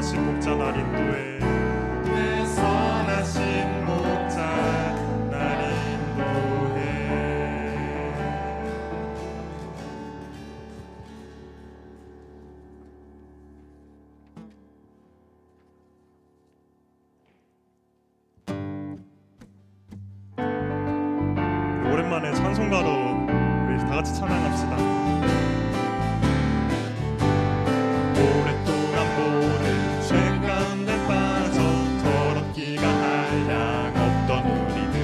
선하신 목자 날 인도해. 내 선하신 목자 날 인도해. 오랜만에 찬송가로 우리 다 같이 찬양합시다. 오랫동안 모든 죄 가운데 빠져 더럽기가 한량 없던 우리들,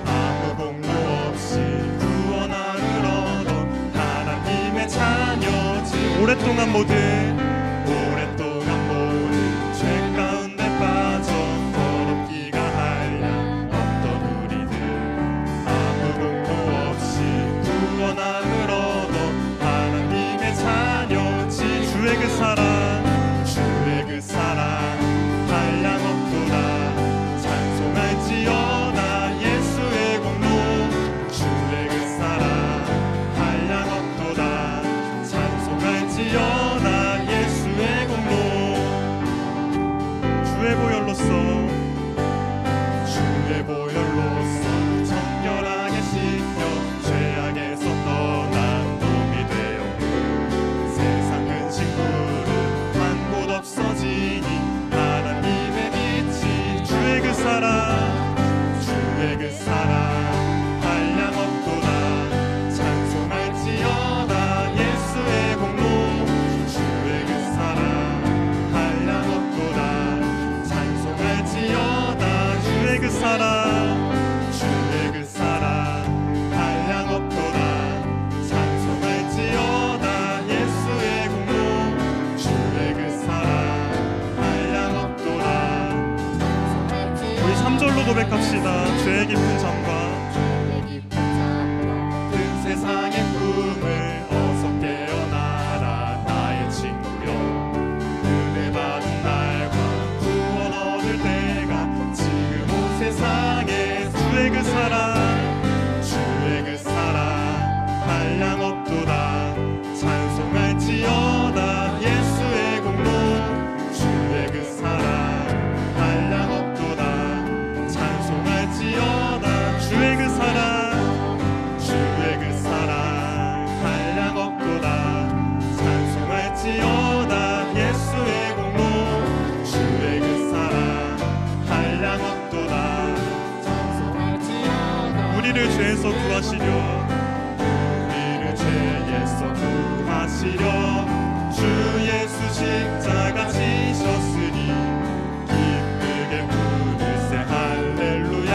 아무 공로 없이 구원함을 얻어 하나님의 자녀지. 오랫동안 모든 죄 가운데 빠져 더럽기가 한량 없던 우리들, 아무 공로 없이 구원함을 얻어 하나님의 자녀지. 주의 그 사랑 한량없도다. 찬송할지어다 예수의 공로. 주의 그 사랑 한량없도다. 찬송할지어다 예수의 공로. 주의 보혈로써 정결하게 씻겨 죄악에서 떠난 놈이 되었고, 세상 근심물은 한 곳 없어지니 하나님의 빛이. 주의 그 사랑 한량없도다. 찬송할지어다 예수의 공로. 주의 그 사랑 한량없도다. 찬송할지어다 주의 그 사랑 한량없도다. 찬송할지어다 예수의 공로. 주의 그 사랑 한량없도다. 우리 3절로 고백합시다. 죄의 깊은 잠과 큰 세상의 꿈을 어서 깨어나라 나의 친구여. 은혜 받은 날과 구원 얻을 때가 지금 온 세상에. 주의 그 사랑 한량없도다. 찬송할지어다 예수의 공로. 주의 그 사랑 한량없도다. 찬송할지어다 주의 그 사랑 한량없도다. 찬송할지어다 예수의 공로. 주의 그 사랑 한량없도다. 우리를 죄에서 구하시려 주 예수 십자가 지셨으니 기쁘게 부르세 할렐루야.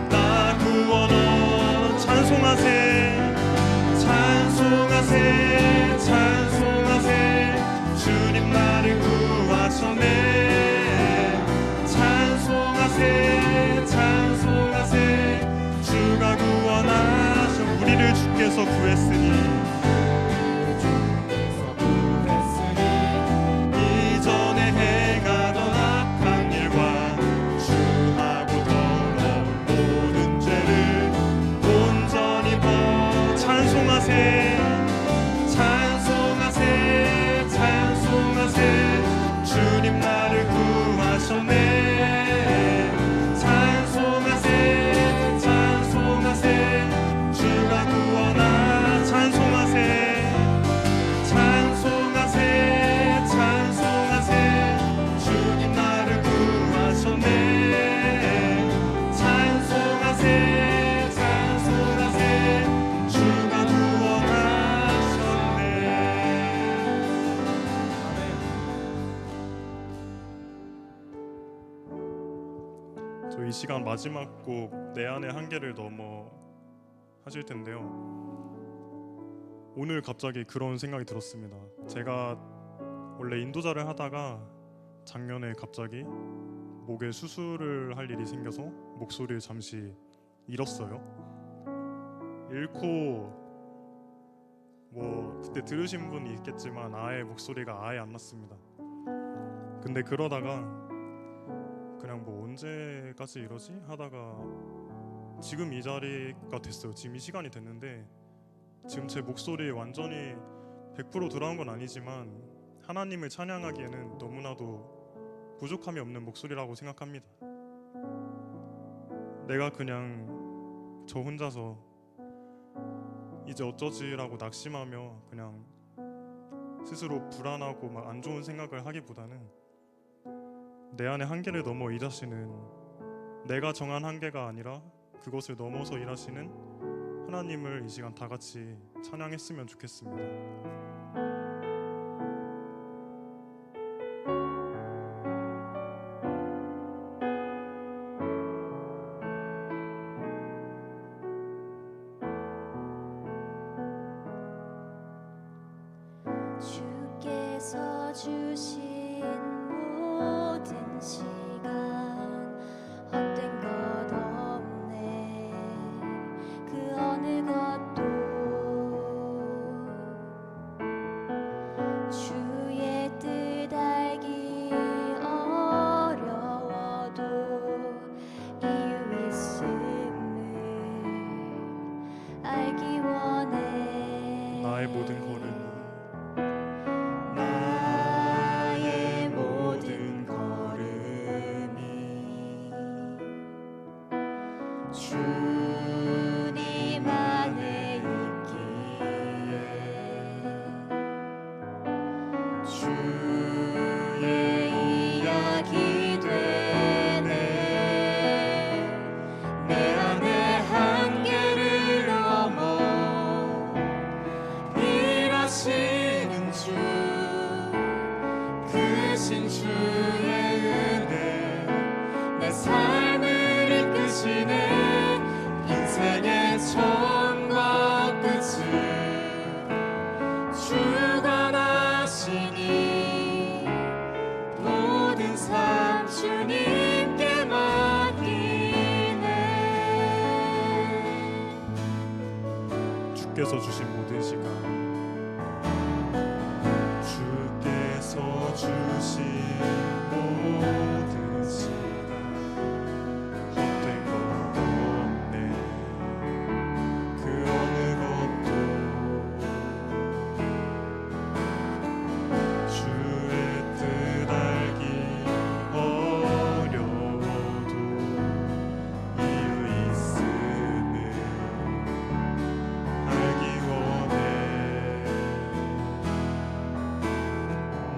나 구원원 찬송하세. 주님 나를 구하셨네. 찬송하세. 주가 구원하셔. 우리를 주께서 구했으니 이전에 행하던 악한 일과 주하고 더러운 모든 죄를 온전히 찬송하세. 주님 나를 구하셨네. 찬송하세. 주가 구원하. 찬송하세. 주님 나를 구하셨네. 찬송하세. 주가 구원하셨네. 이 시간 마지막 곡 내 안의 한계를 넘어 하실 텐데요. 오늘 갑자기 그런 생각이 들었습니다. 제가 원래 인도자를 하다가 작년에 갑자기 목에 수술을 할 일이 생겨서 목소리를 잠시 잃었어요. 잃고 그때 들으신 분이 있겠지만 아예 목소리가 아예 안 났습니다. 근데 그러다가 그냥 언제까지 이러지 하다가 지금 이 자리가 됐어요. 지금 이 시간이 됐는데 지금 제 목소리 완전히 100% 돌아온 건 아니지만 하나님을 찬양하기에는 너무나도 부족함이 없는 목소리라고 생각합니다. 내가 그냥 저 혼자서 이제 어쩌지라고 낙심하며 그냥 스스로 불안하고 막 안 좋은 생각을 하기보다는 내 안의 한계를 넘어 일하시는, 내가 정한 한계가 아니라 그것을 넘어서 일하시는 하나님을 이 시간 다 같이 찬양했으면 좋겠습니다. 주께서 주신 모든 시간 헛된 것 없네. 그 어느 것도 주의 뜻 알기 어려워도 이유 있음을 알기 원해. 나의 모든 걸음, 주님 안에 있기에 주의 이야기 되네. 내 안의 한계를 넘어 일하시는 주, 크신 주의 은혜 내 삶을 이끄시네. 인생의 처음과 끝을 주관하시니 모든 삶 주님께 맡기네. 주께서 주신 모든 시간, 주께서 주신 모든 시간 헛된 것 없네. 그 어느 것도 주의 뜻 알기 어려워도 이유 있음을 알기 원해.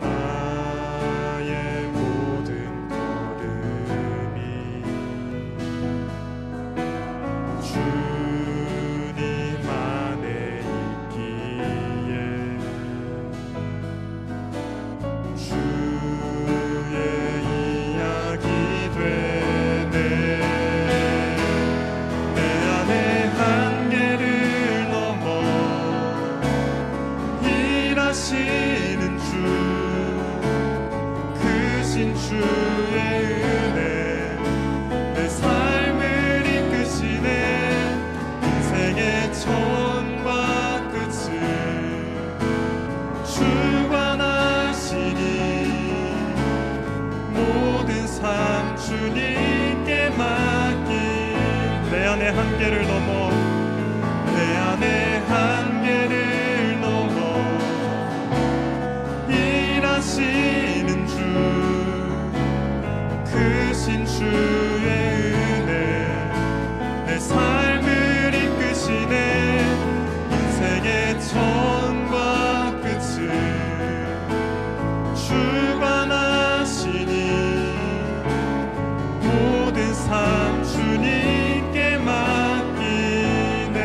나의 모든 걸음이 주님 안에 있기에 주의 이야기 되네. 내 안의 한계를 넘어 일하시는 주, 크신 주의 은혜 내 삶을 이끄시네. 인생의 처음과 끝을 주관하시니 모든 삶 주님께 맡긴. 내 안의 한계를 넘어, 내 안의 한계를 넘어 일하시는 주, 크신 주의 은혜 내 삶을 이끄시네. 인생의 처음과 끝을 주관하시니 모든 삶 주님께 맡기네.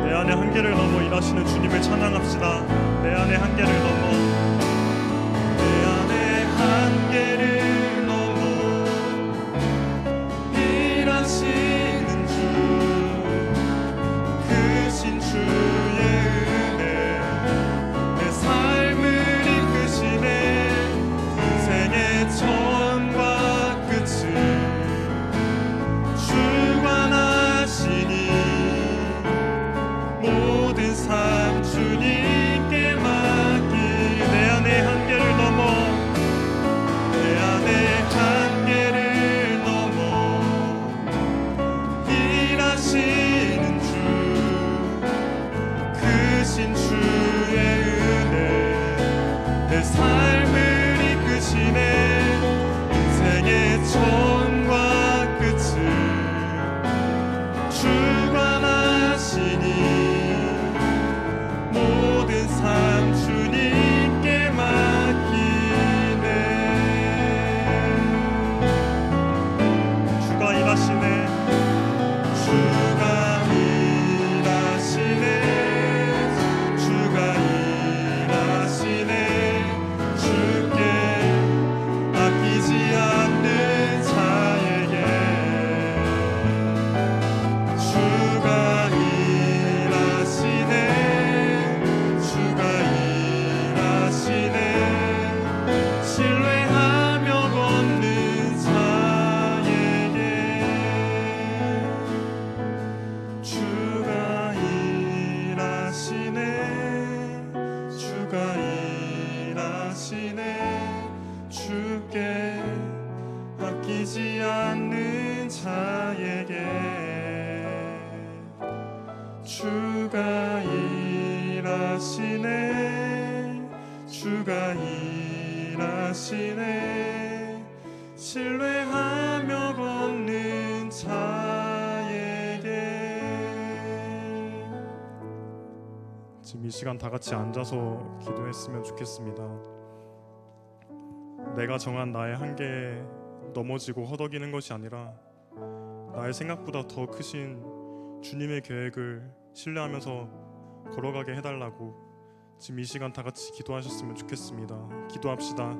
내 안의 한계를 넘어 일하시는 주님을 찬양합시다. 내 안의 한계를 넘어, 내 안의 한계를 넘어 일하시는 주, 크신 주의 은혜 내 삶을 이끄시네. 인생의 처음과 얻는 자에게 주가 일하시네, 주가 일하시네. 신뢰하며 걷는 자에게. 지금 이 시간 다 같이 앉아서 기도했으면 좋겠습니다. 내가 정한 나의 한계에 넘어지고 허덕이는 것이 아니라 나의 생각보다 더 크신 주님의 계획을 신뢰하면서 걸어가게 해달라고 지금 이 시간 다 같이 기도하셨으면 좋겠습니다. 기도합시다.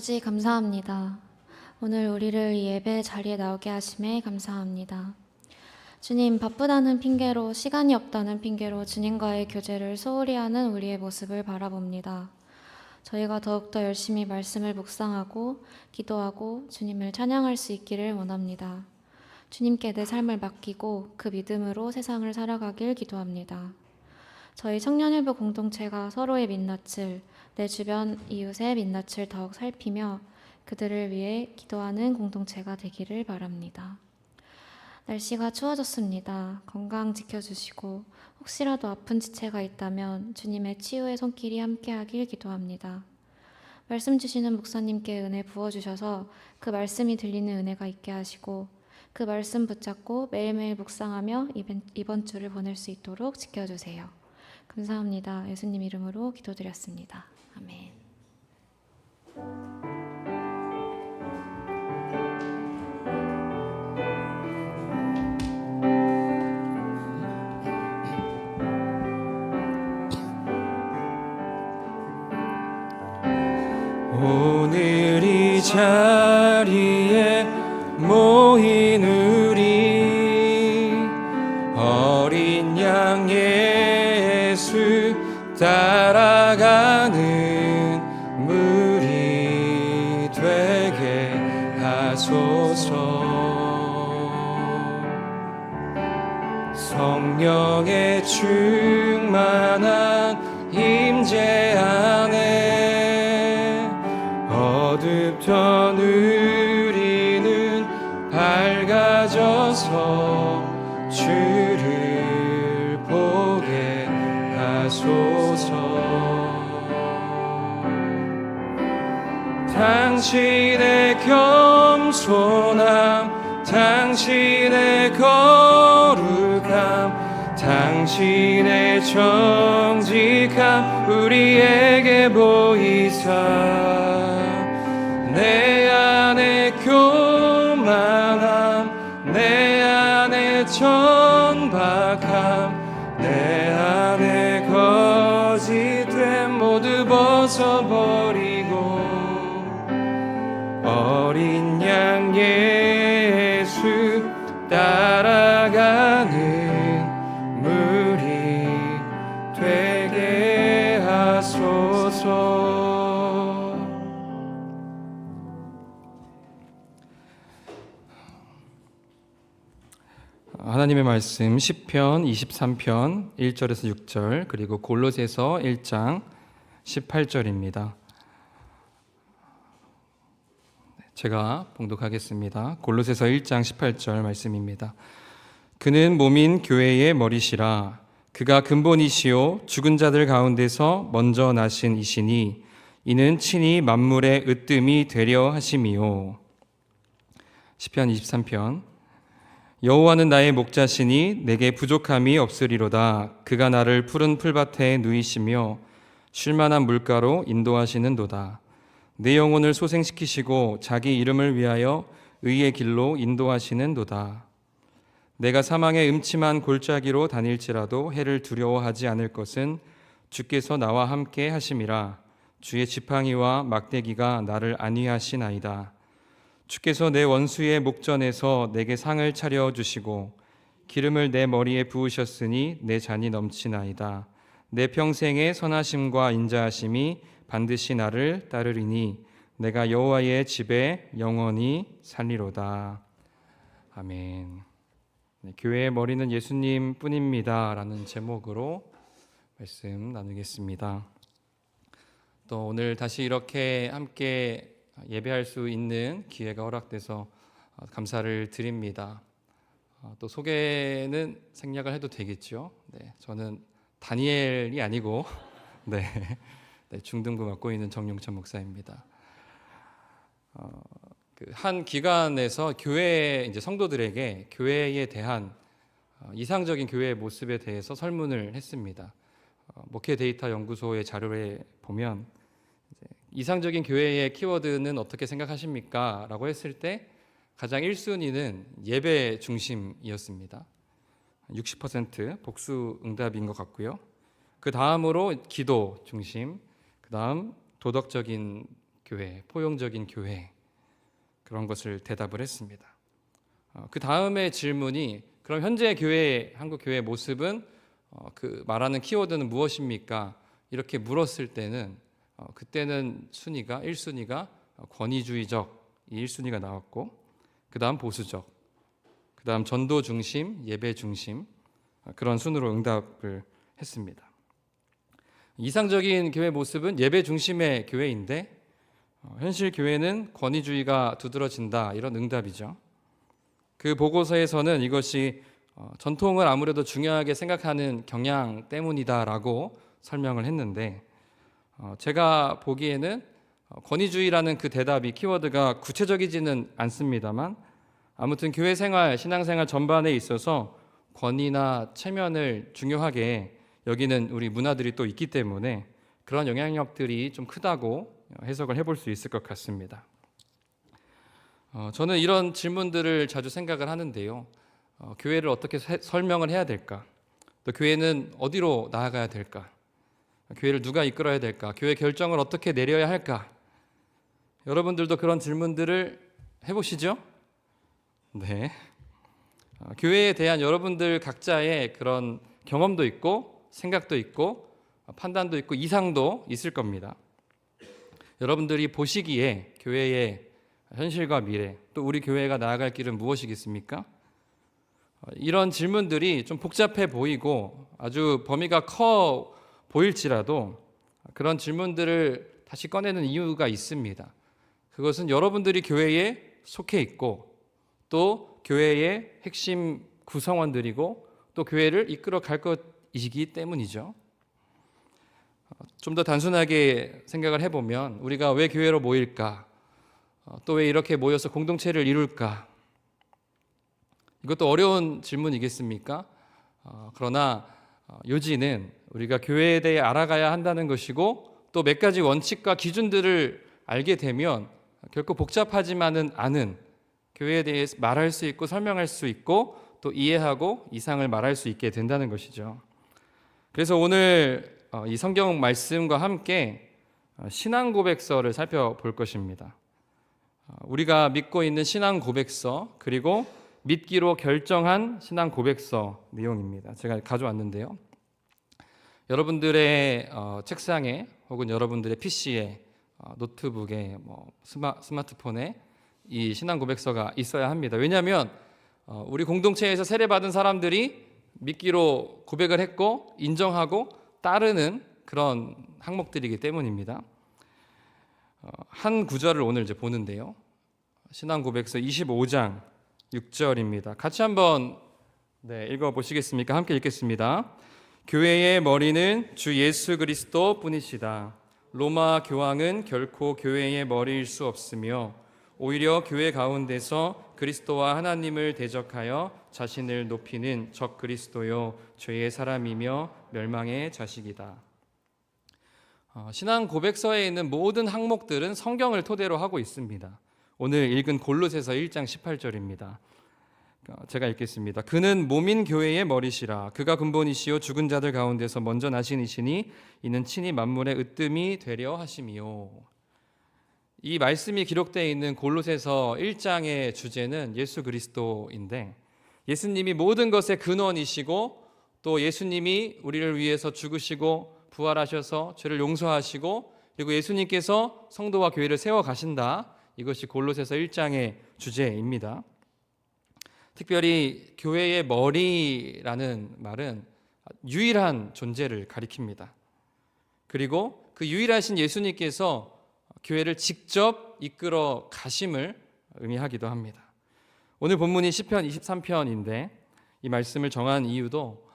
아버지 감사합니다. 오늘 우리를 이 예배 자리에 나오게 하심에 감사합니다. 주님, 바쁘다는 핑계로, 시간이 없다는 핑계로 주님과의 교제를 소홀히 하는 우리의 모습을 바라봅니다. 저희가 더욱더 열심히 말씀을 묵상하고 기도하고 주님을 찬양할 수 있기를 원합니다. 주님께 내 삶을 맡기고 그 믿음으로 세상을 살아가길 기도합니다. 저희 청년일부 공동체가 서로의 민낯을, 내 주변 이웃의 민낯을 더욱 살피며 그들을 위해 기도하는 공동체가 되기를 바랍니다. 날씨가 추워졌습니다. 건강 지켜주시고 혹시라도 아픈 지체가 있다면 주님의 치유의 손길이 함께하길 기도합니다. 말씀 주시는 목사님께 은혜 부어주셔서 그 말씀이 들리는 은혜가 있게 하시고 그 말씀 붙잡고 매일매일 묵상하며 이번 주를 보낼 수 있도록 지켜주세요. 감사합니다. 예수님 이름으로 기도드렸습니다. 아멘. 오늘 이 자리에 모인 우리 어린 양 예수 따라가는 무리 되게 하소서. 성령의 충만한 임재 안에 어둡던 우리는 밝아져서 주를 보게 하소서. 당신의 겸손함, 당신의 거룩함, 당신의 정직함 우리에게 보이사 내 안에 교만함, 내 안에 천박함, 내 안에 거짓됨 모두 벗어버리고 어린 양 예수 따라가는 무리 되게 하소서. 하나님의 말씀 시편 23편 1절에서 6절 그리고 골로새서 1장 18절입니다. 제가 봉독하겠습니다. 골로새서 1장 18절 말씀입니다. 그는 몸인 교회의 머리시라. 그가 근본이시요 죽은 자들 가운데서 먼저 나신 이시니 이는 친히 만물의 으뜸이 되려 하심이요. 시편 23편. 여호와는 나의 목자시니 내게 부족함이 없으리로다. 그가 나를 푸른 풀밭에 누이시며 쉴만한 물가로 인도하시는도다. 내 영혼을 소생시키시고 자기 이름을 위하여 의의 길로 인도하시는도다. 내가 사망의 음침한 골짜기로 다닐지라도 해를 두려워하지 않을 것은 주께서 나와 함께 하심이라. 주의 지팡이와 막대기가 나를 안위하시나이다. 주께서 내 원수의 목전에서 내게 상을 차려주시고 기름을 내 머리에 부으셨으니 내 잔이 넘치나이다. 내 평생의 선하심과 인자하심이 반드시 나를 따르리니 내가 여호와의 집에 영원히 살리로다. 아멘. 네, 교회의 머리는 예수님 뿐입니다 라는 제목으로 말씀 나누겠습니다. 또 오늘 다시 이렇게 함께 예배할 수 있는 기회가 허락돼서 감사를 드립니다. 또 소개는 생략을 해도 되겠죠. 네, 저는 다니엘이 아니고 네, 중등부 맡고 있는 정용천 목사입니다. 한 기관에서 교회 이제 성도들에게 교회에 대한 이상적인 교회의 모습에 대해서 설문을 했습니다. 목회 데이터 연구소의 자료에 보면 이상적인 교회의 키워드는 어떻게 생각하십니까? 라고 했을 때 가장 1순위는 예배 중심이었습니다. 60% 복수 응답인 것 같고요. 그 다음으로 기도 중심, 그 다음 도덕적인 교회, 포용적인 교회, 그런 것을 대답을 했습니다. 그 다음에 질문이 그럼 현재 교회, 한국 교회의 모습은 그 말하는 키워드는 무엇입니까? 이렇게 물었을 때는 그때는 1순위가 권위주의적 이 1순위가 나왔고 그 다음 보수적, 그 다음 전도 중심, 예배 중심 그런 순으로 응답을 했습니다. 이상적인 교회 모습은 예배 중심의 교회인데 현실 교회는 권위주의가 두드러진다 이런 응답이죠. 그 보고서에서는 이것이 전통을 아무래도 중요하게 생각하는 경향 때문이다라고 설명을 했는데 제가 보기에는 권위주의라는 그 대답이 키워드가 구체적이지는 않습니다만 아무튼 교회 생활, 신앙생활 전반에 있어서 권위나 체면을 중요하게 여기는 우리 문화들이 또 있기 때문에 그런 영향력들이 좀 크다고 해석을 해볼 수 있을 것 같습니다. 저는 이런 질문들을 자주 생각을 하는데요. 교회를 어떻게 설명을 해야 될까? 또 교회는 어디로 나아가야 될까? 교회를 누가 이끌어야 될까? 교회 결정을 어떻게 내려야 할까? 여러분들도 그런 질문들을 해보시죠? 네. 교회에 대한 여러분들 각자의 그런 경험도 있고 생각도 있고 판단도 있고 이상도 있을 겁니다. 여러분들이 보시기에 교회의 현실과 미래, 또 우리 교회가 나아갈 길은 무엇이겠습니까? 이런 질문들이 좀 복잡해 보이고 아주 범위가 커 보일지라도 그런 질문들을 다시 꺼내는 이유가 있습니다. 그것은 여러분들이 교회에 속해 있고 또 교회의 핵심 구성원들이고 또 교회를 이끌어 갈 것이기 때문이죠. 좀 더 단순하게 생각을 해보면 우리가 왜 교회로 모일까? 또 왜 이렇게 모여서 공동체를 이룰까? 이것도 어려운 질문이겠습니까? 그러나 요지는 우리가 교회에 대해 알아가야 한다는 것이고 또 몇 가지 원칙과 기준들을 알게 되면 결코 복잡하지만은 않은 교회에 대해 말할 수 있고 설명할 수 있고 또 이해하고 이상을 말할 수 있게 된다는 것이죠. 그래서 오늘 이 성경 말씀과 함께 신앙 고백서를 살펴볼 것입니다. 우리가 믿고 있는 신앙 고백서 그리고 믿기로 결정한 신앙 고백서 내용입니다. 제가 가져왔는데요. 여러분들의 책상에 혹은 여러분들의 PC에 노트북에 스마트폰에 이 신앙 고백서가 있어야 합니다. 왜냐하면 우리 공동체에서 세례받은 사람들이 믿기로 고백을 했고 인정하고 따르는 그런 항목들이기 때문입니다. 한 구절을 오늘 이제 보는데요. 신앙 고백서 25장 6절입니다. 같이 한번 읽어 보시겠습니까? 함께 읽겠습니다. 교회의 머리는 주 예수 그리스도 뿐이시다. 로마 교황은 결코 교회의 머리일 수 없으며 오히려 교회 가운데서 그리스도와 하나님을 대적하여 자신을 높이는 적 그리스도요 죄의 사람이며 멸망의 자식이다. 신앙 고백서에 있는 모든 항목들은 성경을 토대로 하고 있습니다. 오늘 읽은 골로새서 1장 18절입니다. 제가 읽겠습니다. 그는 몸인 교회의 머리시라. 그가 근본이시요 죽은 자들 가운데서 먼저 나신 이시니 이는 친히 만물의 으뜸이 되려 하심이요. 이 말씀이 기록되어 있는 골로새서 1장의 주제는 예수 그리스도인데, 예수님이 모든 것의 근원이시고 또 예수님이 우리를 위해서 죽으시고 부활하셔서 죄를 용서하시고 그리고 예수님께서 성도와 교회를 세워 가신다. 이것이 골로새서 1장의 주제입니다. 특별히 교회의 머리라는 말은 유일한 존재를 가리킵니다. 그리고 그 유일하신 예수님께서 교회를 직접 이끌어 가심을 의미하기도 합니다. 오늘 본문이 시편 23편인데 이 말씀을 정한 이유도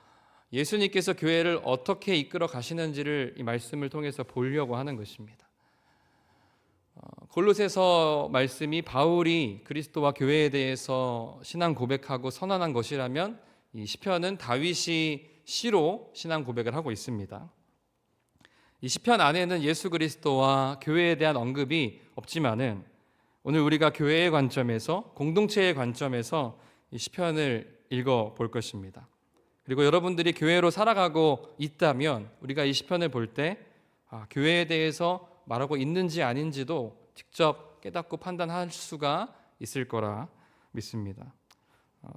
예수님께서 교회를 어떻게 이끌어 가시는지를 이 말씀을 통해서 보려고 하는 것입니다. 골로새서 말씀이 바울이 그리스도와 교회에 대해서 신앙 고백하고 선언한 것이라면 이 시편은 다윗이 시로 신앙 고백을 하고 있습니다. 이 시편 안에는 예수 그리스도와 교회에 대한 언급이 없지만은 오늘 우리가 교회의 관점에서 공동체의 관점에서 이 시편을 읽어 볼 것입니다. 그리고 여러분들이 교회로 살아가고 있다면 우리가 이 시편을 볼 때 교회에 대해서 말하고 있는지 아닌지도 직접 깨닫고 판단할 수가 있을 거라 믿습니다.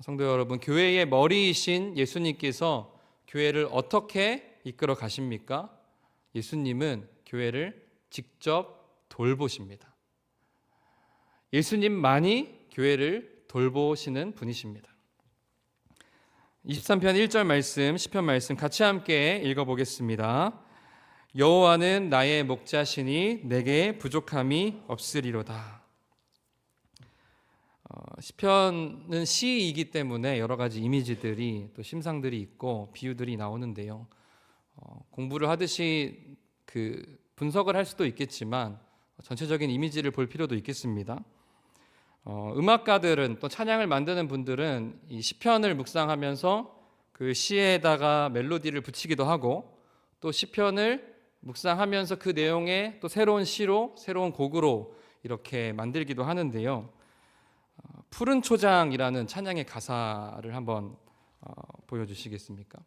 성도 여러분, 교회의 머리이신 예수님께서 교회를 어떻게 이끌어 가십니까? 예수님은 교회를 직접 돌보십니다. 예수님만이 교회를 돌보시는 분이십니다. 23편 1절 말씀, 시편 말씀 같이 함께 읽어보겠습니다. 여호와는 나의 목자시니 내게 부족함이 없으리로다. 시편은 시이기 때문에 여러 가지 이미지들이 또 심상들이 있고 비유들이 나오는데요. 공부를 하듯이 분석을 할 수도 있겠지만 전체적인 이미지를 볼 필요도 있겠습니다. 음악가들은 또 찬양을 만드는 분들은 이 시편을 묵상하면서 그 시에다가 멜로디를 붙이기도 하고 또 시편을 묵상하면서 그 내용에 또 새로운 시로 새로운 곡으로 이렇게 만들기도 하는데요. 푸른 초장이라는 찬양의 가사를 한번 보여주시겠습니까?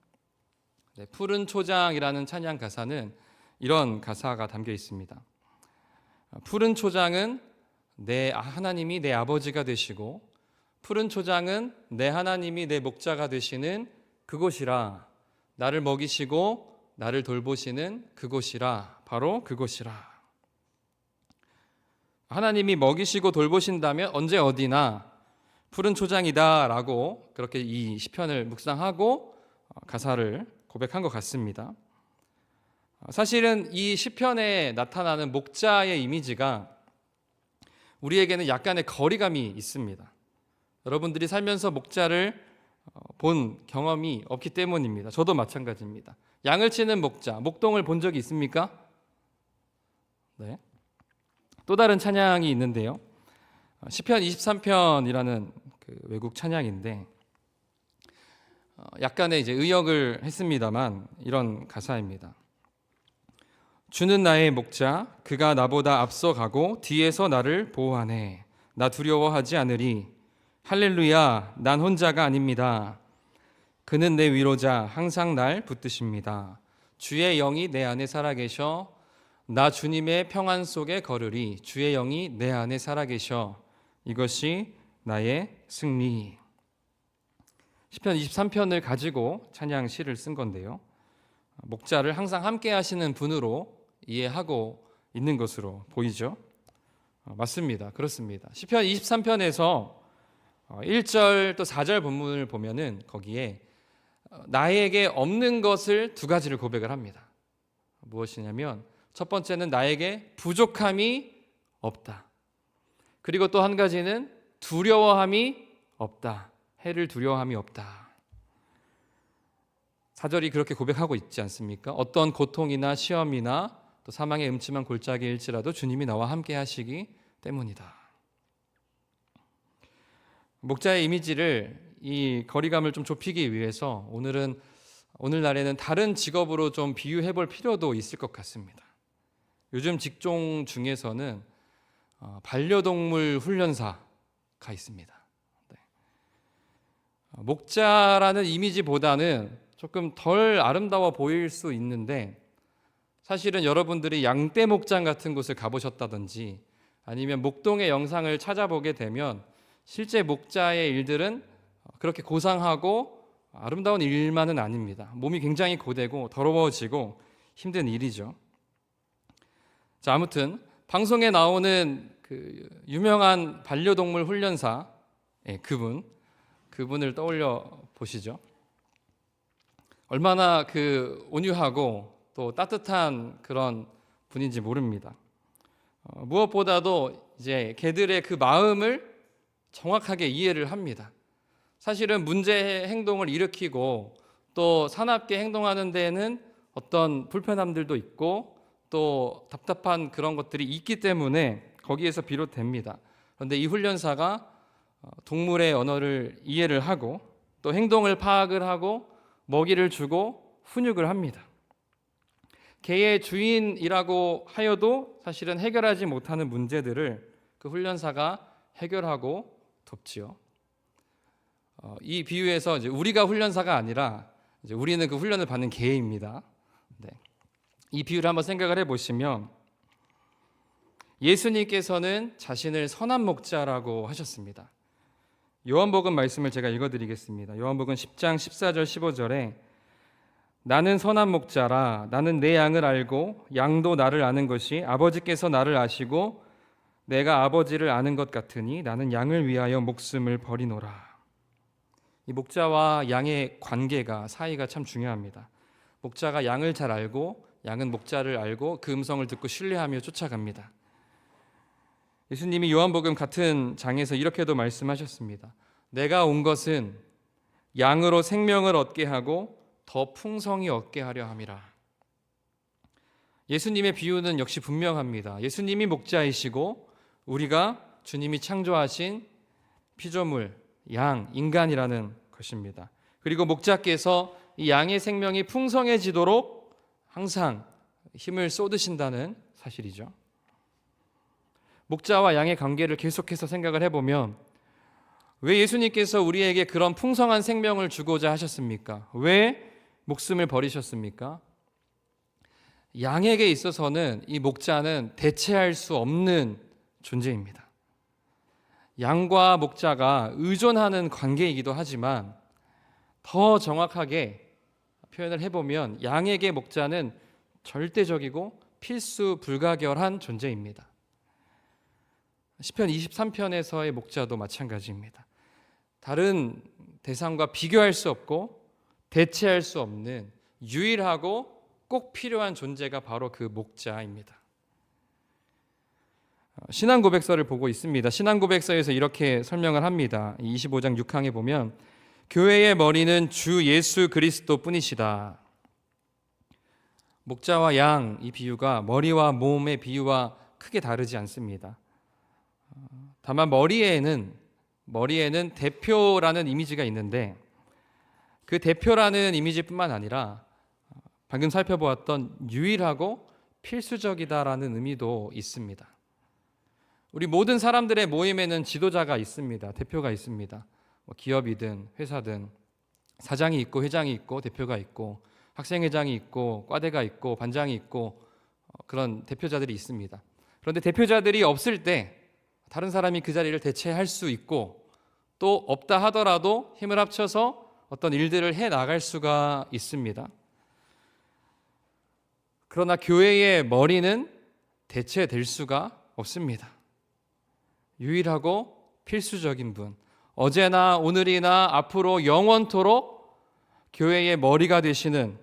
네, 푸른 초장이라는 찬양 가사는 이런 가사가 담겨 있습니다. 푸른 초장은 내 하나님이 내 아버지가 되시고 푸른 초장은 내 하나님이 내 목자가 되시는 그곳이라. 나를 먹이시고 나를 돌보시는 그곳이라. 바로 그곳이라. 하나님이 먹이시고 돌보신다면 언제 어디나 푸른 초장이다 라고 그렇게 이 시편을 묵상하고 가사를 고백한 것 같습니다. 사실은 이 시편에 나타나는 목자의 이미지가 우리에게는 약간의 거리감이 있습니다. 여러분들이 살면서 목자를 본 경험이 없기 때문입니다. 저도 마찬가지입니다. 양을 치는 목자, 목동을 본 적이 있습니까? 네. 또 다른 찬양이 있는데요. 시편 23편이라는 그 외국 찬양인데 약간의 이제 의역을 했습니다만 이런 가사입니다. 주는 나의 목자, 그가 나보다 앞서가고 뒤에서 나를 보호하네. 나 두려워하지 않으리. 할렐루야, 난 혼자가 아닙니다. 그는 내 위로자, 항상 날 붙드십니다. 주의 영이 내 안에 살아계셔. 나 주님의 평안 속에 걸으리. 주의 영이 내 안에 살아계셔. 이것이 나의 승리. 시편 23편을 가지고 찬양 시를 쓴 건데요. 목자를 항상 함께 하시는 분으로 이해하고 있는 것으로 보이죠. 맞습니다. 그렇습니다. 시편 23편에서 1절 또 4절 본문을 보면은 거기에 나에게 없는 것을 두 가지를 고백을 합니다. 무엇이냐면 첫 번째는 나에게 부족함이 없다. 그리고 또 한 가지는 두려워함이 없다. 해를 두려워함이 없다. 4절이 그렇게 고백하고 있지 않습니까? 어떤 고통이나 시험이나 또 사망의 음침한 골짜기일지라도 주님이 나와 함께 하시기 때문이다. 목자의 이미지를, 이 거리감을 좀 좁히기 위해서 오늘날에는 다른 직업으로 좀 비유해 볼 필요도 있을 것 같습니다. 요즘 직종 중에서는 반려동물 훈련사가 있습니다. 네. 목자라는 이미지보다는 조금 덜 아름다워 보일 수 있는데, 사실은 여러분들이 양떼 목장 같은 곳을 가보셨다든지 아니면 목동의 영상을 찾아보게 되면 실제 목자의 일들은 그렇게 고상하고 아름다운 일만은 아닙니다. 몸이 굉장히 고되고 더러워지고 힘든 일이죠. 자, 아무튼 방송에 나오는 그 유명한 반려동물 훈련사, 그분을 떠올려 보시죠. 얼마나 그 온유하고 또 따뜻한 그런 분인지 모릅니다. 무엇보다도 이제 개들의 그 마음을 정확하게 이해를 합니다. 사실은 문제 행동을 일으키고 또 사납게 행동하는 데에는 어떤 불편함들도 있고 또 답답한 그런 것들이 있기 때문에 거기에서 비롯됩니다. 그런데 이 훈련사가 동물의 언어를 이해를 하고 또 행동을 파악을 하고 먹이를 주고 훈육을 합니다. 개의 주인이라고 하여도 사실은 해결하지 못하는 문제들을 그 훈련사가 해결하고 돕지요. 이 비유에서 이제 우리가 훈련사가 아니라 이제 우리는 그 훈련을 받는 개입니다. 네. 이 비유를 한번 생각을 해보시면 예수님께서는 자신을 선한 목자라고 하셨습니다. 요한복음 말씀을 제가 읽어드리겠습니다. 요한복음 10장 14절 15절에 나는 선한 목자라 나는 내 양을 알고 양도 나를 아는 것이 아버지께서 나를 아시고 내가 아버지를 아는 것 같으니 나는 양을 위하여 목숨을 버리노라. 이 목자와 양의 관계가 사이가 참 중요합니다. 목자가 양을 잘 알고 양은 목자를 알고 그 음성을 듣고 신뢰하며 쫓아갑니다. 예수님이 요한복음 같은 장에서 이렇게도 말씀하셨습니다. 내가 온 것은 양으로 생명을 얻게 하고 더 풍성히 얻게 하려 함이라. 예수님의 비유는 역시 분명합니다. 예수님이 목자이시고 우리가 주님이 창조하신 피조물, 양, 인간이라는 것입니다. 그리고 목자께서 이 양의 생명이 풍성해지도록 항상 힘을 쏟으신다는 사실이죠. 목자와 양의 관계를 계속해서 생각을 해보면 왜 예수님께서 우리에게 그런 풍성한 생명을 주고자 하셨습니까? 왜 목숨을 버리셨습니까? 양에게 있어서는 이 목자는 대체할 수 없는 존재입니다. 양과 목자가 의존하는 관계이기도 하지만 더 정확하게 표현을 해보면 양에게 목자는 절대적이고 필수 불가결한 존재입니다. 시편 23편에서의 목자도 마찬가지입니다. 다른 대상과 비교할 수 없고 대체할 수 없는 유일하고 꼭 필요한 존재가 바로 그 목자입니다. 신앙고백서를 보고 있습니다. 신앙고백서에서 이렇게 설명을 합니다. 25장 6항에 보면 교회의 머리는 주 예수 그리스도 뿐이시다. 목자와 양, 이 비유가 머리와 몸의 비유와 크게 다르지 않습니다. 다만 머리에는 대표라는 이미지가 있는데 그 대표라는 이미지뿐만 아니라 방금 살펴보았던 유일하고 필수적이다라는 의미도 있습니다. 우리 모든 사람들의 모임에는 지도자가 있습니다. 대표가 있습니다. 기업이든 회사든 사장이 있고 회장이 있고 대표가 있고 학생회장이 있고 과대가 있고 반장이 있고 그런 대표자들이 있습니다. 그런데 대표자들이 없을 때 다른 사람이 그 자리를 대체할 수 있고 또 없다 하더라도 힘을 합쳐서 어떤 일들을 해 나갈 수가 있습니다. 그러나 교회의 머리는 대체될 수가 없습니다. 유일하고 필수적인 분, 어제나 오늘이나 앞으로 영원토록 교회의 머리가 되시는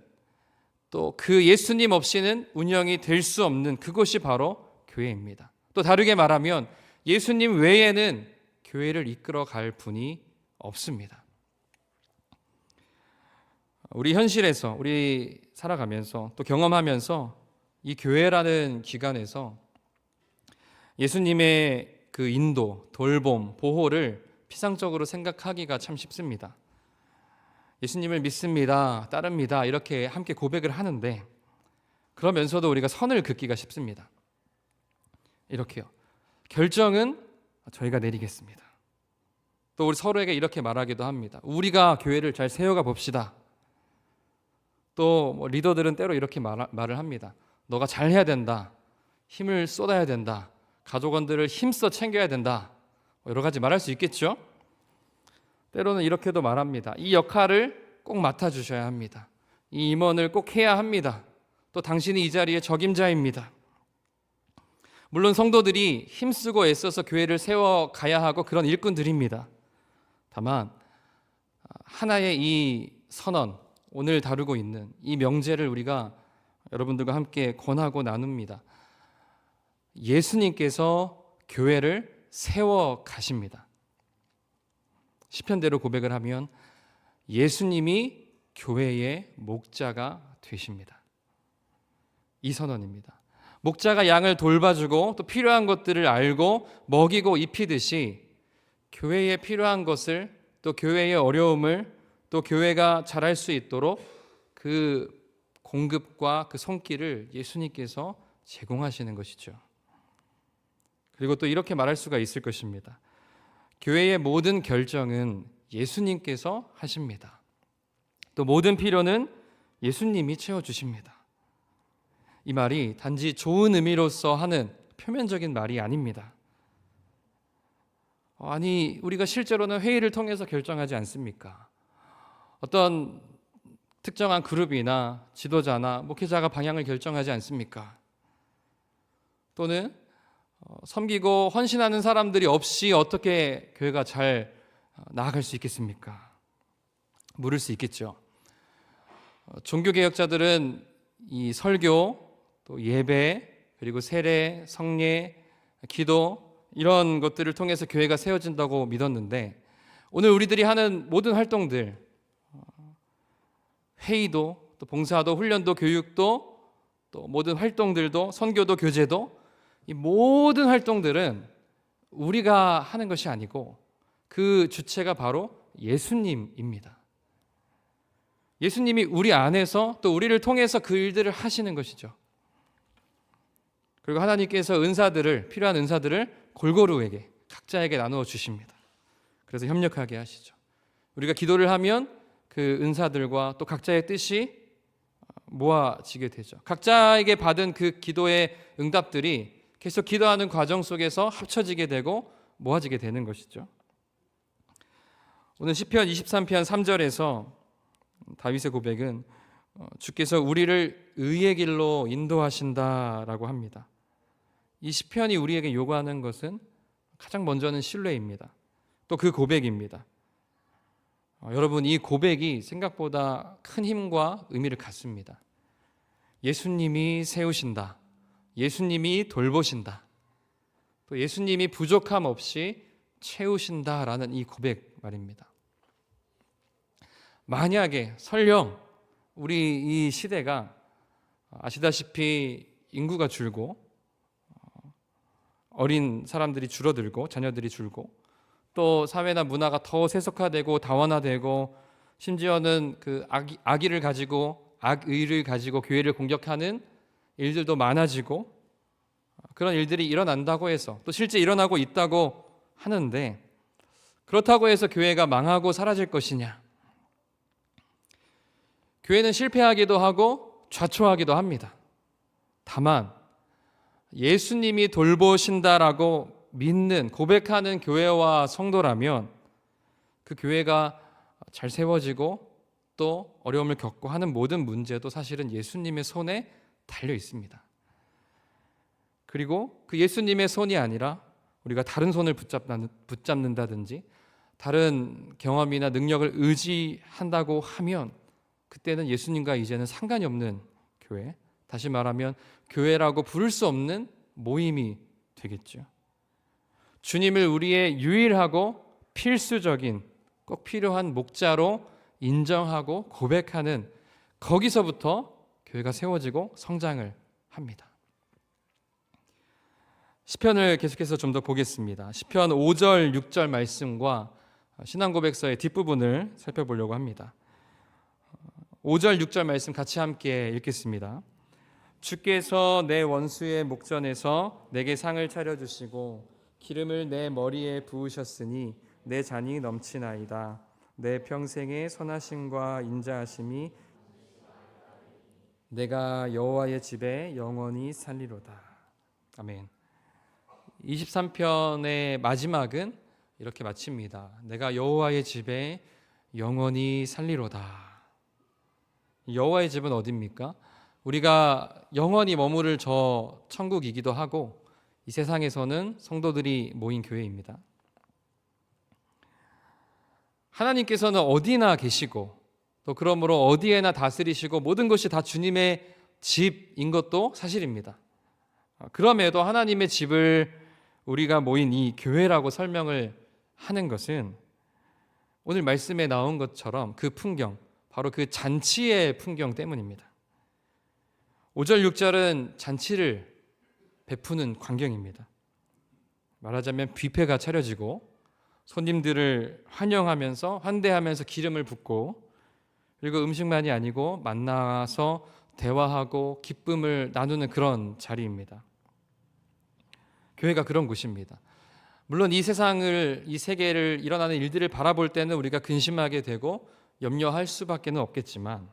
또 그 예수님 없이는 운영이 될 수 없는 그것이 바로 교회입니다. 또 다르게 말하면 예수님 외에는 교회를 이끌어 갈 분이 없습니다. 우리 현실에서 우리 살아가면서 또 경험하면서 이 교회라는 기관에서 예수님의 그 인도, 돌봄, 보호를 피상적으로 생각하기가 참 쉽습니다. 예수님을 믿습니다, 따릅니다 이렇게 함께 고백을 하는데 그러면서도 우리가 선을 긋기가 쉽습니다. 이렇게요. 결정은 저희가 내리겠습니다. 또 우리 서로에게 이렇게 말하기도 합니다. 우리가 교회를 잘 세워가 봅시다. 또 리더들은 때로 이렇게 말을 합니다. 너가 잘해야 된다. 힘을 쏟아야 된다. 가족원들을 힘써 챙겨야 된다. 여러 가지 말할 수 있겠죠. 때로는 이렇게도 말합니다. 이 역할을 꼭 맡아주셔야 합니다. 이 임원을 꼭 해야 합니다. 또 당신이 이 자리의 적임자입니다. 물론 성도들이 힘쓰고 애써서 교회를 세워가야 하고 그런 일꾼들입니다. 다만 하나의 이 선언, 오늘 다루고 있는 이 명제를 우리가 여러분들과 함께 권하고 나눕니다. 예수님께서 교회를 세워 가십니다. 시편대로 고백을 하면 예수님이 교회의 목자가 되십니다. 이 선언입니다. 목자가 양을 돌봐주고 또 필요한 것들을 알고 먹이고 입히듯이 교회에 필요한 것을 또 교회의 어려움을 또 교회가 잘할 수 있도록 그 공급과 그 손길을 예수님께서 제공하시는 것이죠. 그리고 또 이렇게 말할 수가 있을 것입니다. 교회의 모든 결정은 예수님께서 하십니다. 또 모든 필요는 예수님이 채워주십니다. 이 말이 단지 좋은 의미로서 하는 표면적인 말이 아닙니다. 아니, 우리가 실제로는 회의를 통해서 결정하지 않습니까? 어떤 특정한 그룹이나 지도자나 목회자가 방향을 결정하지 않습니까? 또는 섬기고 헌신하는 사람들이 없이 어떻게 교회가 잘 나아갈 수 있겠습니까? 물을 수 있겠죠. 종교개혁자들은 이 설교, 또 예배, 그리고 세례, 성례, 기도 이런 것들을 통해서 교회가 세워진다고 믿었는데 오늘 우리들이 하는 모든 활동들, 회의도, 또 봉사도, 훈련도, 교육도, 또 모든 활동들도, 선교도, 교제도 이 모든 활동들은 우리가 하는 것이 아니고 그 주체가 바로 예수님입니다. 예수님이 우리 안에서 또 우리를 통해서 그 일들을 하시는 것이죠. 그리고 하나님께서 필요한 은사들을 골고루에게 각자에게 나누어 주십니다. 그래서 협력하게 하시죠. 우리가 기도를 하면 그 은사들과 또 각자의 뜻이 모아지게 되죠. 각자에게 받은 그 기도의 응답들이 계속 기도하는 과정 속에서 합쳐지게 되고 모아지게 되는 것이죠. 오늘 시편 23편 3절에서 다윗의 고백은 주께서 우리를 의의 길로 인도하신다라고 합니다. 이 시편이 우리에게 요구하는 것은 가장 먼저는 신뢰입니다. 또 그 고백입니다. 여러분, 이 고백이 생각보다 큰 힘과 의미를 갖습니다. 예수님이 세우신다. 예수님이 돌보신다. 또 예수님이 부족함 없이 채우신다라는 이 고백 말입니다. 만약에 설령 우리 이 시대가 아시다시피 인구가 줄고 어린 사람들이 줄어들고 자녀들이 줄고 또 사회나 문화가 더 세속화되고 다원화되고 심지어는 그 악의를 가지고 악의를 가지고 교회를 공격하는 일들도 많아지고 그런 일들이 일어난다고 해서 또 실제 일어나고 있다고 하는데 그렇다고 해서 교회가 망하고 사라질 것이냐? 교회는 실패하기도 하고 좌초하기도 합니다. 다만 예수님이 돌보신다라고 믿는 고백하는 교회와 성도라면 그 교회가 잘 세워지고 또 어려움을 겪고 하는 모든 문제도 사실은 예수님의 손에 달려 있습니다. 그리고 그 예수님의 손이 아니라 우리가 다른 손을 붙잡는다든지 다른 경험이나 능력을 의지한다고 하면 그때는 예수님과 이제는 상관이 없는 교회, 다시 말하면 교회라고 부를 수 없는 모임이 되겠죠. 주님을 우리의 유일하고 필수적인 꼭 필요한 목자로 인정하고 고백하는 거기서부터 교회가 세워지고 성장을 합니다. 시편을 계속해서 좀 더 보겠습니다. 시편 5절, 6절 말씀과 신앙고백서의 뒷부분을 살펴보려고 합니다. 5절, 6절 말씀 같이 함께 읽겠습니다. 주께서 내 원수의 목전에서 내게 상을 차려주시고 기름을 내 머리에 부으셨으니 내 잔이 넘치나이다. 내 평생의 선하심과 인자하심이 내가 여호와의 집에 영원히 살리로다. 아멘. 23편의 마지막은 이렇게 마칩니다. 내가 여호와의 집에 영원히 살리로다. 여호와의 집은 어디입니까? 우리가 영원히 머무를 저 천국이기도 하고 이 세상에서는 성도들이 모인 교회입니다. 하나님께서는 어디나 계시고 또 그러므로 어디에나 다스리시고 모든 것이 다 주님의 집인 것도 사실입니다. 그럼에도 하나님의 집을 우리가 모인 이 교회라고 설명을 하는 것은 오늘 말씀에 나온 것처럼 그 풍경, 바로 그 잔치의 풍경 때문입니다. 5절, 6절은 잔치를 베푸는 광경입니다. 말하자면 뷔페가 차려지고 손님들을 환영하면서 환대하면서 기름을 붓고 그리고 음식만이 아니고 만나서 대화하고 기쁨을 나누는 그런 자리입니다. 교회가 그런 곳입니다. 물론 이 세상을, 이 세계를 일어나는 일들을 바라볼 때는 우리가 근심하게 되고 염려할 수밖에 없겠지만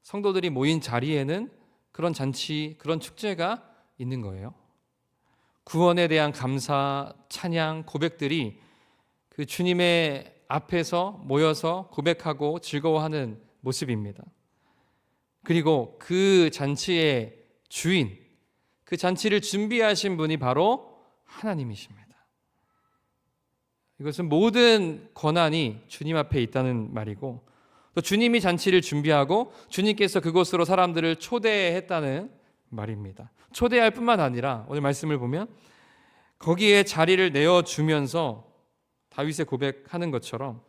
성도들이 모인 자리에는 그런 잔치, 그런 축제가 있는 거예요. 구원에 대한 감사, 찬양, 고백들이 그 주님의 앞에서 모여서 고백하고 즐거워하는 모습입니다. 그리고 그 잔치의 주인, 그 잔치를 준비하신 분이 바로 하나님이십니다. 이것은 모든 권한이 주님 앞에 있다는 말이고 또 주님이 잔치를 준비하고 주님께서 그곳으로 사람들을 초대했다는 말입니다. 초대할 뿐만 아니라 오늘 말씀을 보면 거기에 자리를 내어주면서 다윗의 고백하는 것처럼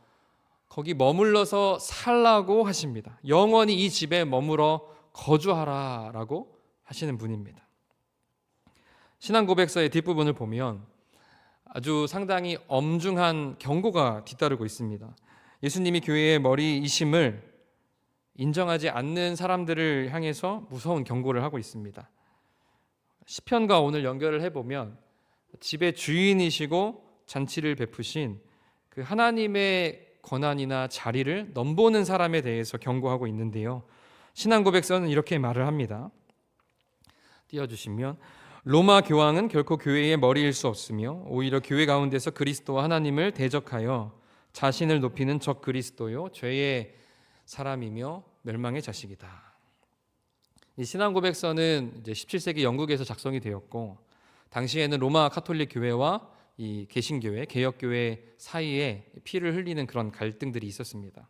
거기 머물러서 살라고 하십니다. 영원히 이 집에 머물러 거주하라라고 하시는 분입니다. 신앙고백서의 뒷부분을 보면 아주 상당히 엄중한 경고가 뒤따르고 있습니다. 예수님이 교회의 머리이심을 인정하지 않는 사람들을 향해서 무서운 경고를 하고 있습니다. 시편과 오늘 연결을 해보면 집의 주인이시고 잔치를 베푸신 그 하나님의 권한이나 자리를 넘보는 사람에 대해서 경고하고 있는데요. 신앙고백서는 이렇게 말을 합니다. 띄워주시면 로마 교황은 결코 교회의 머리일 수 없으며 오히려 교회 가운데서 그리스도와 하나님을 대적하여 자신을 높이는 적 그리스도요 죄의 사람이며 멸망의 자식이다. 이 신앙고백서는 이제 17세기 영국에서 작성이 되었고 당시에는 로마 가톨릭 교회와 이 개신교회, 개혁교회 사이에 피를 흘리는 그런 갈등들이 있었습니다.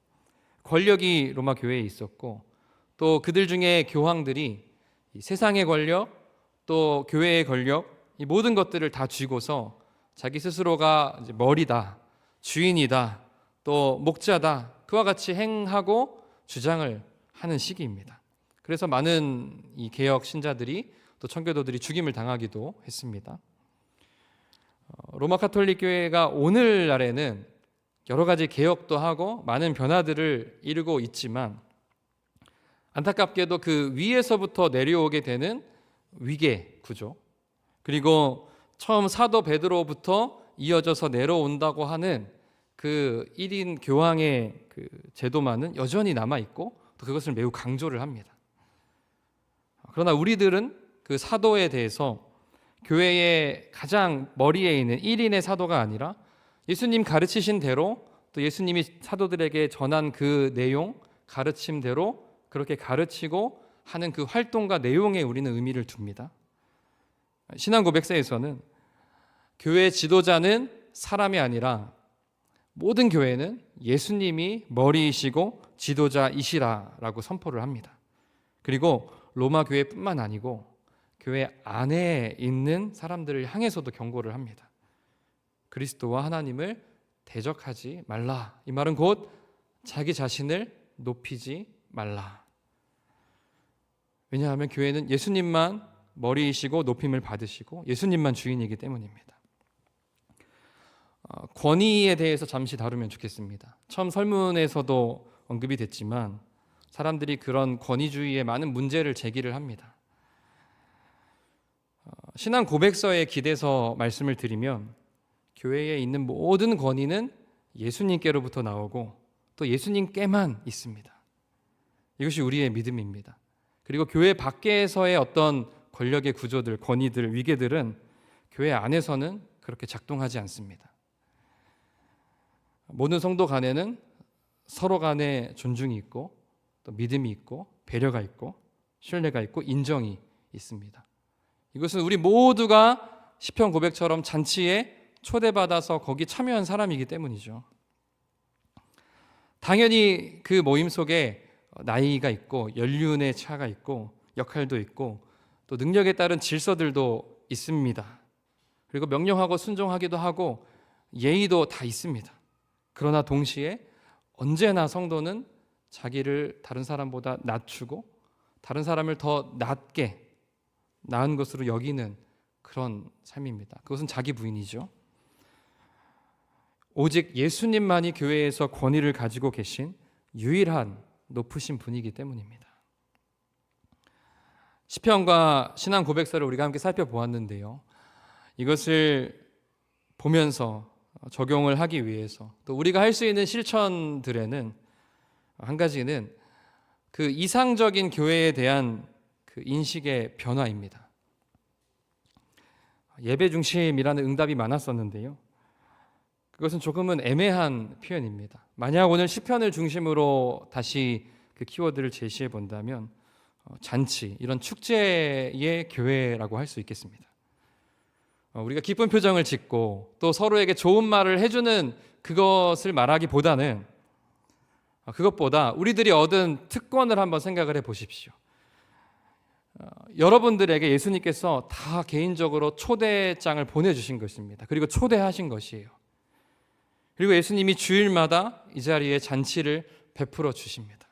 권력이 로마 교회에 있었고 또 그들 중에 교황들이 이 세상의 권력 또 교회의 권력 이 모든 것들을 다 쥐고서 자기 스스로가 이제 머리다, 주인이다, 또 목자다 그와 같이 행하고 주장을 하는 시기입니다. 그래서 많은 이 개혁 신자들이 또 청교도들이 죽임을 당하기도 했습니다. 로마 가톨릭 교회가 오늘날에는 여러 가지 개혁도 하고 많은 변화들을 이루고 있지만 안타깝게도 그 위에서부터 내려오게 되는 위계 구조 그리고 처음 사도 베드로부터 이어져서 내려온다고 하는 그 1인 교황의 그 제도만은 여전히 남아있고 또 그것을 매우 강조를 합니다. 그러나 우리들은 그 사도에 대해서 교회의 가장 머리에 있는 1인의 사도가 아니라 예수님 가르치신 대로 또 예수님이 사도들에게 전한 그 내용, 가르침대로 그렇게 가르치고 하는 그 활동과 내용에 우리는 의미를 둡니다. 신앙고백서에서는 교회 지도자는 사람이 아니라 모든 교회는 예수님이 머리이시고 지도자이시라라고 선포를 합니다. 그리고 로마 교회뿐만 아니고 교회 안에 있는 사람들을 향해서도 경고를 합니다. 그리스도와 하나님을 대적하지 말라. 이 말은 곧 자기 자신을 높이지 말라. 왜냐하면 교회는 예수님만 머리이시고 높임을 받으시고 예수님만 주인이기 때문입니다. 권위에 대해서 잠시 다루면 좋겠습니다. 처음 설문에서도 언급이 됐지만 사람들이 그런 권위주의에 많은 문제를 제기를 합니다. 신앙 고백서에 기대서 말씀을 드리면 교회에 있는 모든 권위는 예수님께로부터 나오고 또 예수님께만 있습니다. 이것이 우리의 믿음입니다. 그리고 교회 밖에서의 어떤 권력의 구조들, 권위들, 위계들은 교회 안에서는 그렇게 작동하지 않습니다. 모든 성도 간에는 서로 간에 존중이 있고 또 믿음이 있고 배려가 있고 신뢰가 있고 인정이 있습니다. 이것은 우리 모두가 시편 고백처럼 잔치에 초대받아서 거기 참여한 사람이기 때문이죠. 당연히 그 모임 속에 나이가 있고 연륜의 차가 있고 역할도 있고 또 능력에 따른 질서들도 있습니다. 그리고 명령하고 순종하기도 하고 예의도 다 있습니다. 그러나 동시에 언제나 성도는 자기를 다른 사람보다 낮추고 다른 사람을 더 낮게 나은 것으로 여기는 그런 삶입니다. 그것은 자기 부인이죠. 오직 예수님만이 교회에서 권위를 가지고 계신 유일한 높으신 분이기 때문입니다. 시편과 신앙 고백서를 우리가 함께 살펴보았는데요. 이것을 보면서 적용을 하기 위해서 또 우리가 할 수 있는 실천들에는 한 가지는 그 이상적인 교회에 대한 그 인식의 변화입니다. 예배 중심이라는 응답이 많았었는데요. 그것은 조금은 애매한 표현입니다. 만약 오늘 시편을 중심으로 다시 그 키워드를 제시해 본다면 잔치, 이런 축제의 교회라고 할 수 있겠습니다. 우리가 기쁜 표정을 짓고 또 서로에게 좋은 말을 해주는 그것을 말하기보다는 그것보다 우리들이 얻은 특권을 한번 생각을 해 보십시오. 여러분들에게 예수님께서 다 개인적으로 초대장을 보내주신 것입니다. 그리고 초대하신 것이에요. 그리고 예수님이 주일마다 이 자리에 잔치를 베풀어 주십니다.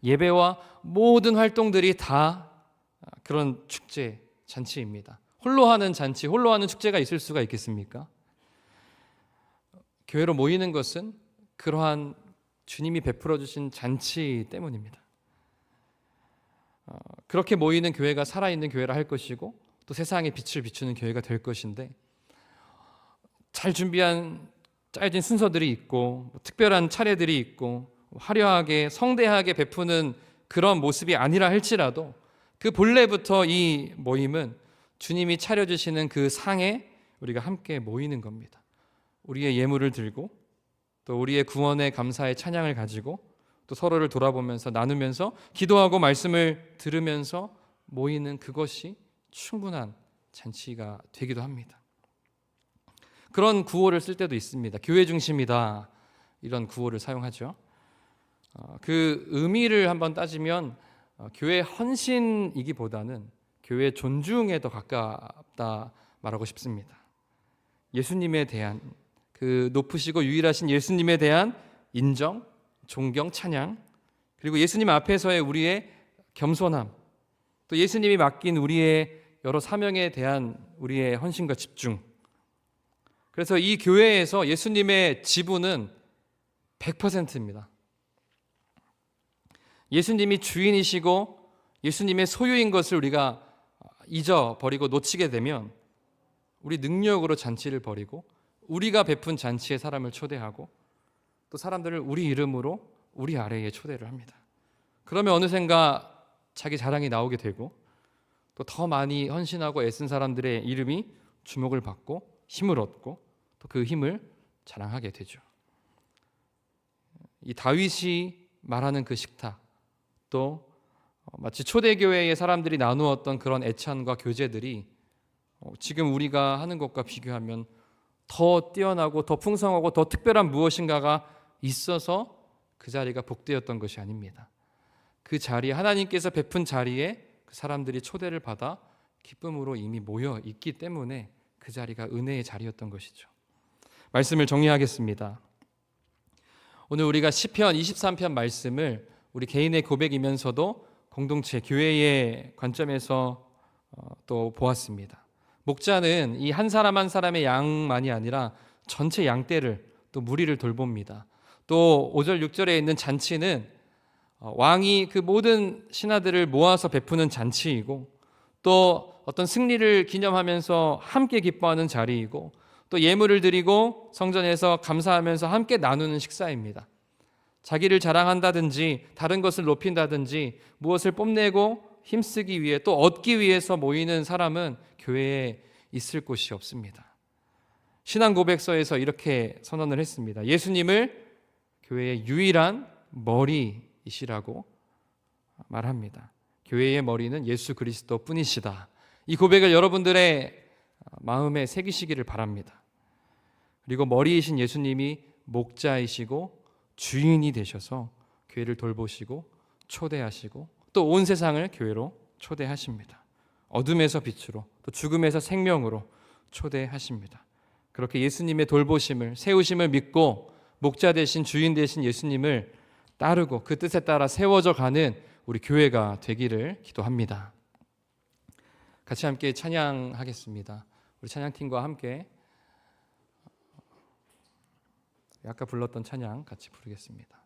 예배와 모든 활동들이 다 그런 축제, 잔치입니다. 홀로 하는 잔치, 홀로 하는 축제가 있을 수가 있겠습니까? 교회로 모이는 것은 그러한 주님이 베풀어 주신 잔치 때문입니다. 그렇게 모이는 교회가 살아있는 교회라 할 것이고 또 세상에 빛을 비추는 교회가 될 것인데 잘 준비한 짜여진 순서들이 있고 특별한 차례들이 있고 화려하게 성대하게 베푸는 그런 모습이 아니라 할지라도 그 본래부터 이 모임은 주님이 차려주시는 그 상에 우리가 함께 모이는 겁니다. 우리의 예물을 들고 또 우리의 구원의 감사의 찬양을 가지고 또 서로를 돌아보면서 나누면서 기도하고 말씀을 들으면서 모이는 그것이 충분한 잔치가 되기도 합니다. 그런 구호를 쓸 때도 있습니다. 교회 중심이다, 이런 구호를 사용하죠. 그 의미를 한번 따지면 교회 헌신이기보다는 교회 존중에 더 가깝다 말하고 싶습니다. 예수님에 대한 그 높으시고 유일하신 예수님에 대한 인정, 존경, 찬양, 그리고 예수님 앞에서의 우리의 겸손함, 또 예수님이 맡긴 우리의 여러 사명에 대한 우리의 헌신과 집중. 그래서 이 교회에서 예수님의 지분은 100%입니다. 예수님이 주인이시고 예수님의 소유인 것을 우리가 잊어버리고 놓치게 되면 우리 능력으로 잔치를 벌이고 우리가 베푼 잔치에 사람을 초대하고 또 사람들을 우리 이름으로 우리 아래에 초대를 합니다. 그러면 어느샌가 자기 자랑이 나오게 되고 또 더 많이 헌신하고 애쓴 사람들의 이름이 주목을 받고 힘을 얻고 또 그 힘을 자랑하게 되죠. 이 다윗이 말하는 그 식탁, 또 마치 초대교회의 사람들이 나누었던 그런 애찬과 교제들이 지금 우리가 하는 것과 비교하면 더 뛰어나고 더 풍성하고 더 특별한 무엇인가가 있어서 그 자리가 복되었던 것이 아닙니다. 그 자리에 하나님께서 베푼 자리에 그 사람들이 초대를 받아 기쁨으로 이미 모여 있기 때문에 그 자리가 은혜의 자리였던 것이죠. 말씀을 정리하겠습니다. 오늘 우리가 시편 23편 말씀을 우리 개인의 고백이면서도 공동체 교회의 관점에서 또 보았습니다. 목자는 이 한 사람 한 사람의 양만이 아니라 전체 양떼를 또 무리를 돌봅니다. 또 5절 6절에 있는 잔치는 왕이 그 모든 신하들을 모아서 베푸는 잔치이고, 또 어떤 승리를 기념하면서 함께 기뻐하는 자리이고, 또 예물을 드리고 성전에서 감사하면서 함께 나누는 식사입니다. 자기를 자랑한다든지 다른 것을 높인다든지 무엇을 뽐내고 힘쓰기 위해 또 얻기 위해서 모이는 사람은 교회에 있을 곳이 없습니다. 신앙 고백서에서 이렇게 선언을 했습니다. 예수님을 교회의 유일한 머리이시라고 말합니다. 교회의 머리는 예수 그리스도 뿐이시다. 이 고백을 여러분들의 마음에 새기시기를 바랍니다. 그리고 머리이신 예수님이 목자이시고 주인이 되셔서 교회를 돌보시고 초대하시고 또 온 세상을 교회로 초대하십니다. 어둠에서 빛으로 또 죽음에서 생명으로 초대하십니다. 그렇게 예수님의 돌보심을 세우심을 믿고 목자 되신 주인 되신 예수님을 따르고 그 뜻에 따라 세워져 가는 우리 교회가 되기를 기도합니다. 같이 함께 찬양하겠습니다. 우리 찬양팀과 함께 아까 불렀던 찬양 같이 부르겠습니다.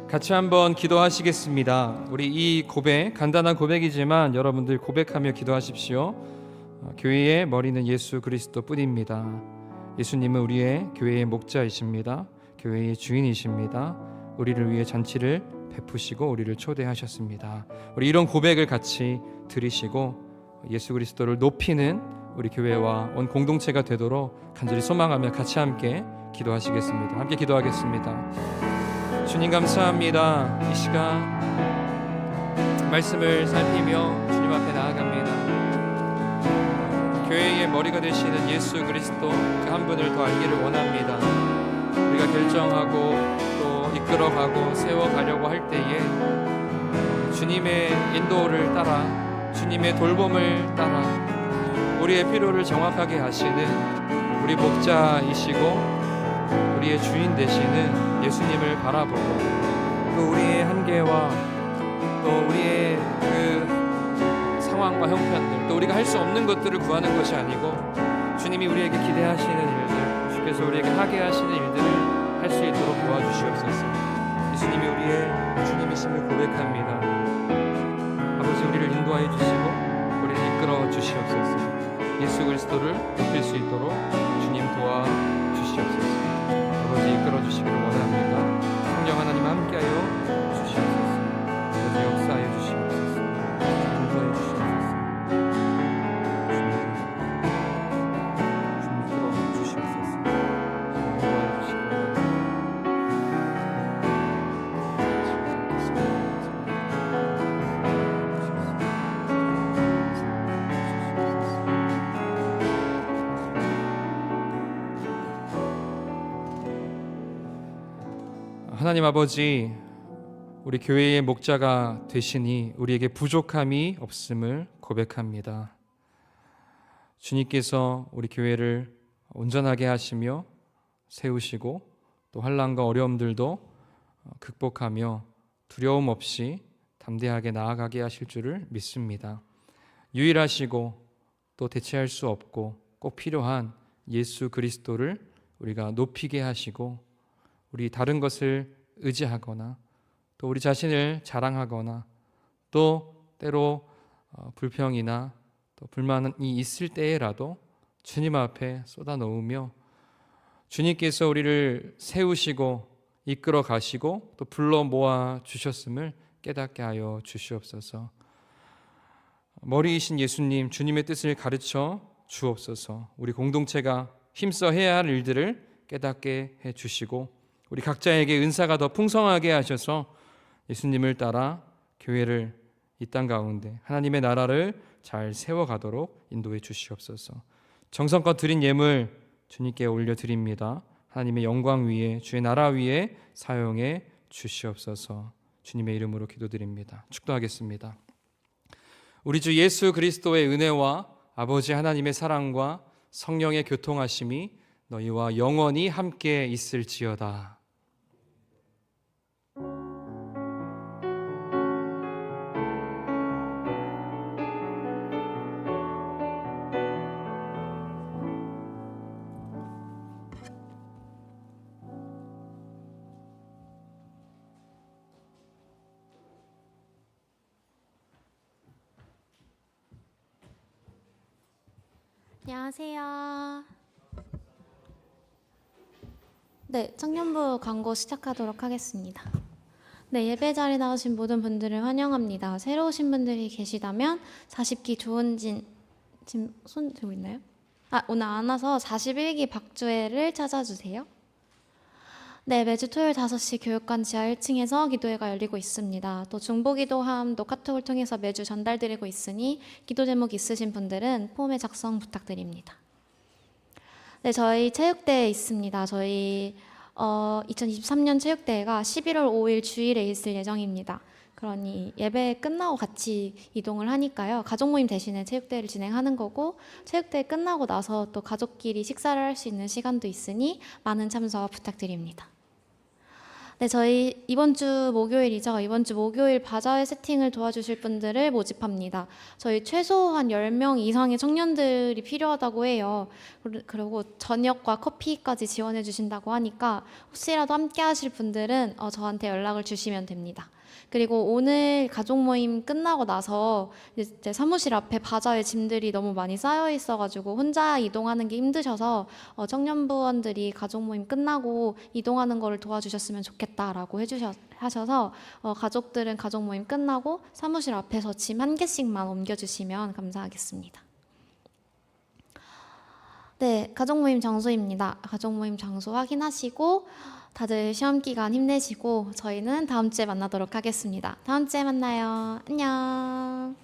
같이 한번 기도하시겠습니다. 우리 이 고백, 간단한 고백이지만 여러분들 고백하며 기도하십시오. 교회의 머리는 예수 그리스도 뿐입니다. 예수님은 우리의 교회의 목자이십니다. 교회의 주인이십니다. 우리를 위해 잔치를 베푸시고 우리를 초대하셨습니다. 우리 이런 고백을 같이 들으시고 예수 그리스도를 높이는 우리 교회와 온 공동체가 되도록 간절히 소망하며 같이 함께 기도하시겠습니다. 함께 기도하겠습니다. 주님 감사합니다. 이 시간 말씀을 살피며 주님 앞에 나아갑니다. 교회의 머리가 되시는 예수 그리스도 그 한 분을 더 알기를 원합니다. 우리가 결정하고 또 이끌어가고 세워가려고 할 때에 주님의 인도를 따라 주님의 돌봄을 따라 우리의 필요를 정확하게 하시는 우리 목자이시고 우리의 주인 되시는 예수님을 바라보고 또 우리의 한계와 또 우리의 그 상황과 형편들 또 우리가 할 수 없는 것들을 구하는 것이 아니고 주님이 우리에게 기대하시는 일들 주께서 우리에게 하게 하시는 일들을 할 수 있도록 도와주시옵소서. 예수님이 우리의 주님이심을 고백합니다. 아버지, 우리를 인도하여 주시고 우리를 이끌어 주시옵소서. 예수 그리스도를 높일 수 있도록 주님 도와 주시옵소서. 아버지, 이끌어 주시기를 원합니다. 성령 하나님 함께하여 주시옵소서. 아버지, 역사하여 주시옵소서. 인도하여 주시옵소서. 주님 이끌어 주시옵소서. 인도하여 주시기를 하나님 아버지, 우리 교회의 목자가 되시니 우리에게 부족함이 없음을 고백합니다. 주님께서 우리 교회를 온전하게 하시며 세우시고 또 환난과 어려움들도 극복하며 두려움 없이 담대하게 나아가게 하실 줄을 믿습니다. 유일하시고 또 대체할 수 없고 꼭 필요한 예수 그리스도를 우리가 높이게 하시고 우리 다른 것을 의지하거나 또 우리 자신을 자랑하거나 또 때로 불평이나 또 불만이 있을 때에라도 주님 앞에 쏟아놓으며 주님께서 우리를 세우시고 이끌어 가시고 또 불러 모아 주셨음을 깨닫게 하여 주시옵소서. 머리이신 예수님, 주님의 뜻을 가르쳐 주옵소서. 우리 공동체가 힘써 해야 할 일들을 깨닫게 해 주시고 우리 각자에게 은사가 더 풍성하게 하셔서 예수님을 따라 교회를 이 땅 가운데 하나님의 나라를 잘 세워가도록 인도해 주시옵소서. 정성껏 드린 예물 주님께 올려드립니다. 하나님의 영광 위에, 주의 나라 위에 사용해 주시옵소서. 주님의 이름으로 기도드립니다. 축도하겠습니다. 우리 주 예수 그리스도의 은혜와 아버지 하나님의 사랑과 성령의 교통하심이 너희와 영원히 함께 있을지어다. 안녕하세요. 네, 청년부 광고 시작하도록 하겠습니다. 네, 예배 자리에 나오신 모든 분들을 환영합니다. 새로 오신 분들이 계시다면 40기 조은진, 지금 손 들고 있나요? 오늘 안 와서 41기 박주혜를 찾아주세요. 네, 매주 토요일 5시 교육관 지하 1층에서 기도회가 열리고 있습니다. 또 중보기도함도 카톡을 통해서 매주 전달드리고 있으니 기도 제목 있으신 분들은 폼의 작성 부탁드립니다. 네, 저희 체육대회 있습니다. 저희 2023년 체육대회가 11월 5일 주일에 있을 예정입니다. 그러니 예배 끝나고 같이 이동을 하니까요. 가족 모임 대신에 체육대회를 진행하는 거고 체육대회 끝나고 나서 또 가족끼리 식사를 할 수 있는 시간도 있으니 많은 참석 부탁드립니다. 네, 저희 이번 주 목요일이죠. 이번 주 목요일 바자회 세팅을 도와주실 분들을 모집합니다. 저희 최소한 10명 이상의 청년들이 필요하다고 해요. 그리고 저녁과 커피까지 지원해 주신다고 하니까 혹시라도 함께 하실 분들은 저한테 연락을 주시면 됩니다. 그리고 오늘 가족 모임 끝나고 나서 이제 사무실 앞에 바자회 짐들이 너무 많이 쌓여 있어가지고 혼자 이동하는 게 힘드셔서 청년부원들이 가족 모임 끝나고 이동하는 거를 도와주셨으면 좋겠다라고 하셔서 가족들은 가족 모임 끝나고 사무실 앞에서 짐 1개씩만 옮겨주시면 감사하겠습니다. 네, 가족 모임 장소입니다. 가족 모임 장소 확인하시고 다들 시험 기간 힘내시고 저희는 다음 주에 만나도록 하겠습니다. 다음 주에 만나요. 안녕.